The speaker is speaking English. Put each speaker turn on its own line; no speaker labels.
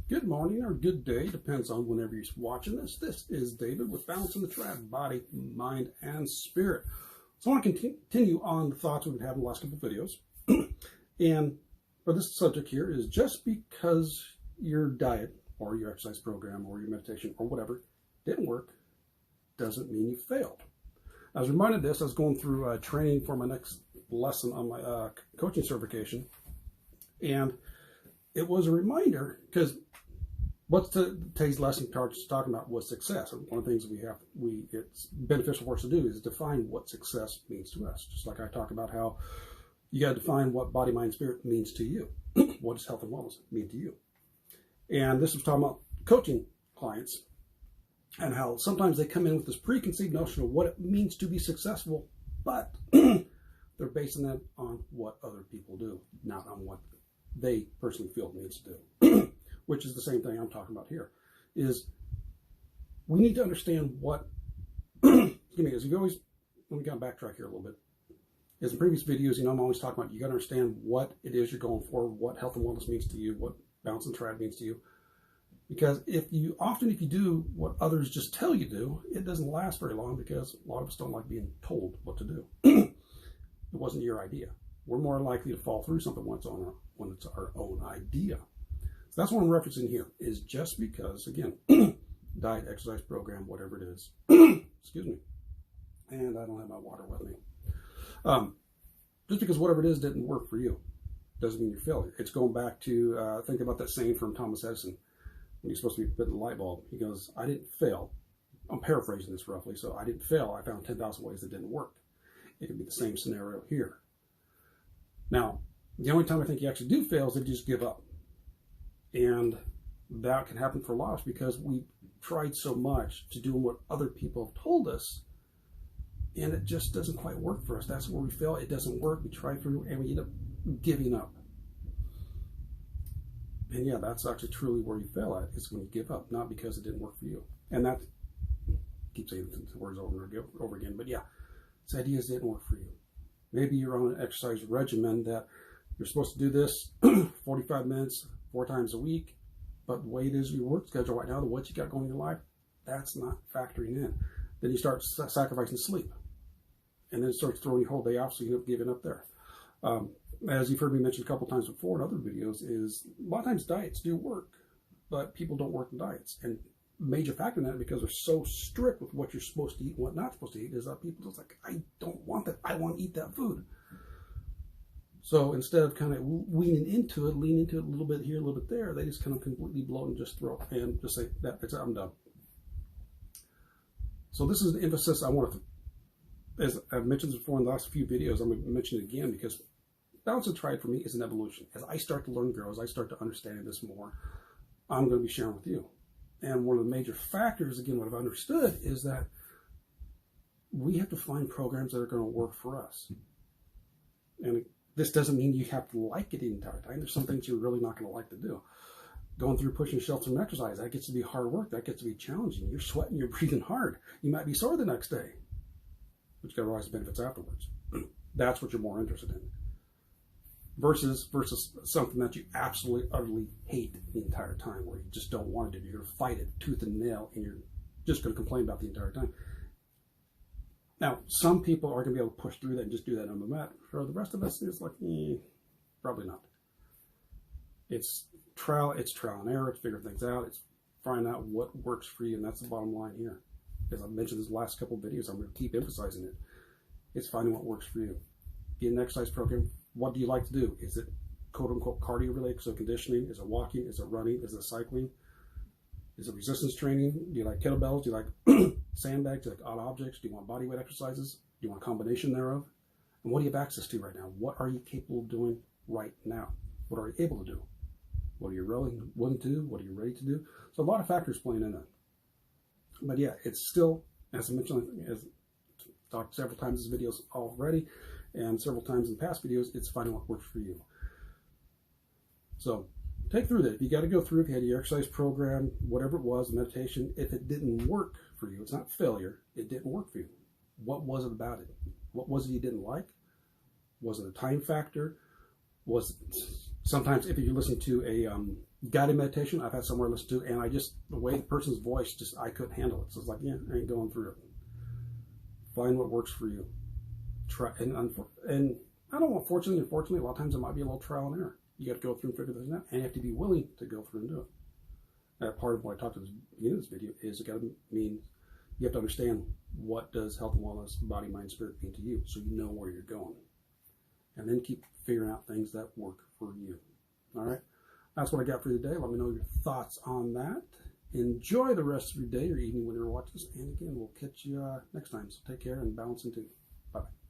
Good morning or good day, depends on whenever you're watching this. This is David with Balancing the Triad, Body, Mind, and Spirit. So I want to continue on the thoughts we've been having the last couple of videos. And for this subject here is just because your diet or your exercise program or your meditation or whatever didn't work, doesn't mean you failed. I was reminded of this. I was going through training for my next lesson on my coaching certification. And it was a reminder because what's today's lesson talking about was success. And one of the things it's beneficial for us to do is define what success means to us. Just like I talk about how you got to define what body, mind, spirit means to you. What does health and wellness mean to you? And this was talking about coaching clients and how sometimes they come in with this preconceived notion of what it means to be successful, but they're basing that on what other people do, not on what they personally feel it needs to do. Which is the same thing I'm talking about here, is we need to understand what, excuse me, as we always, let me kind of backtrack here a little bit. As in previous videos, I'm always talking about you got to understand what it is you're going for, what health and wellness means to you, what Balancing the Triad means to you. Because if you do what others just tell you to do, it doesn't last very long because a lot of us don't like being told what to do. It wasn't your idea. We're more likely to fall through something when it's our own idea. So that's what I'm referencing here, is just because, again, diet, exercise program, whatever it is, excuse me, and I don't have my water with me. Just because whatever it is didn't work for you doesn't mean you're failure. It's going back to, think about that saying from Thomas Edison when he's supposed to be putting the light bulb. He goes, I didn't fail. I'm paraphrasing this roughly. So I didn't fail. I found 10,000 ways that didn't work. It could be the same scenario here. Now, the only time I think you actually do fail is if you just give up. And that can happen for a lot of us because we tried so much to do what other people have told us, and it just doesn't quite work for us. That's where we fail. It doesn't work. We try through, and we end up giving up. And yeah, that's actually truly where you fail at, is when you give up, not because it didn't work for you. And that, I keep saying the words over and over again, but yeah, this idea didn't work for you. Maybe you're on an exercise regimen that you're supposed to do this 45 minutes, 4 times a week, but the way it is your work schedule right now, what you got going in your life, that's not factoring in. Then you start sacrificing sleep, and then it starts throwing your whole day off, so you end up giving up there. As you've heard me mention a couple times before in other videos, is a lot of times diets do work, but people don't work in diets. And major factor in that, because they're so strict with what you're supposed to eat and what not supposed to eat, is that people just like, I don't want that. I want to eat that food. So instead of kind of leaning into it a little bit here, a little bit there, they just kind of completely blow and just throw it and just say, that's it, I'm done. So this is the emphasis I want to, as I've mentioned before in the last few videos, I'm going to mention it again because Balancing the Triad for me is an evolution. As I start to learn, grow, as I start to understand this more, I'm going to be sharing with you. And one of the major factors, again, what I've understood is that we have to find programs that are going to work for us. And this doesn't mean you have to like it the entire time. There's some things you're really not going to like to do. Going through pushing yourself through exercise, that gets to be hard work. That gets to be challenging. You're sweating, you're breathing hard. You might be sore the next day, but you got to realize the benefits afterwards. That's what you're more interested in. Versus something that you absolutely, utterly hate the entire time, where you just don't want to do. You're going to fight it tooth and nail, and you're just going to complain about the entire time. Now, some people are going to be able to push through that and just do that on the mat. For the rest of us, it's like, probably not. It's trial and error. It's figuring things out. It's finding out what works for you, and that's the bottom line here. As I've mentioned this last couple of videos, I'm going to keep emphasizing it. It's finding what works for you. Get an exercise program. What do you like to do? Is it quote-unquote cardio related, so conditioning? Is it walking? Is it running? Is it cycling? Is it resistance training? Do you like kettlebells? Do you like sandbags? Do you like odd objects? Do you want bodyweight exercises? Do you want a combination thereof? And what do you have access to right now? What are you capable of doing right now? What are you able to do? What are you willing to do? What are you ready to do? So a lot of factors playing in that. But yeah, it's still, as I mentioned, as talked several times in these videos already, and several times in past videos, it's finding what works for you. So take through that. If you got to go through, if you had your exercise program, whatever it was, meditation, if it didn't work for you, it's not failure, it didn't work for you. What was it about it? What was it you didn't like? Was it a time factor? Was it Sometimes if you listen to a guided meditation, I've had somewhere listen to, and the way the person's voice, I couldn't handle it. So it's like, yeah, I ain't going through it. Find what works for you. Try, and I don't know, fortunately, unfortunately, a lot of times it might be a little trial and error. You got to go through and figure things out, and you have to be willing to go through and do it. That part of what I talked at the beginning of this video is you have to understand what does health and wellness, body, mind, spirit mean to you, so you know where you're going. And then keep figuring out things that work for you. All right? That's what I got for you today. Let me know your thoughts on that. Enjoy the rest of your day or evening when you're watching this. And again, we'll catch you next time. So take care and balance into. Bye-bye.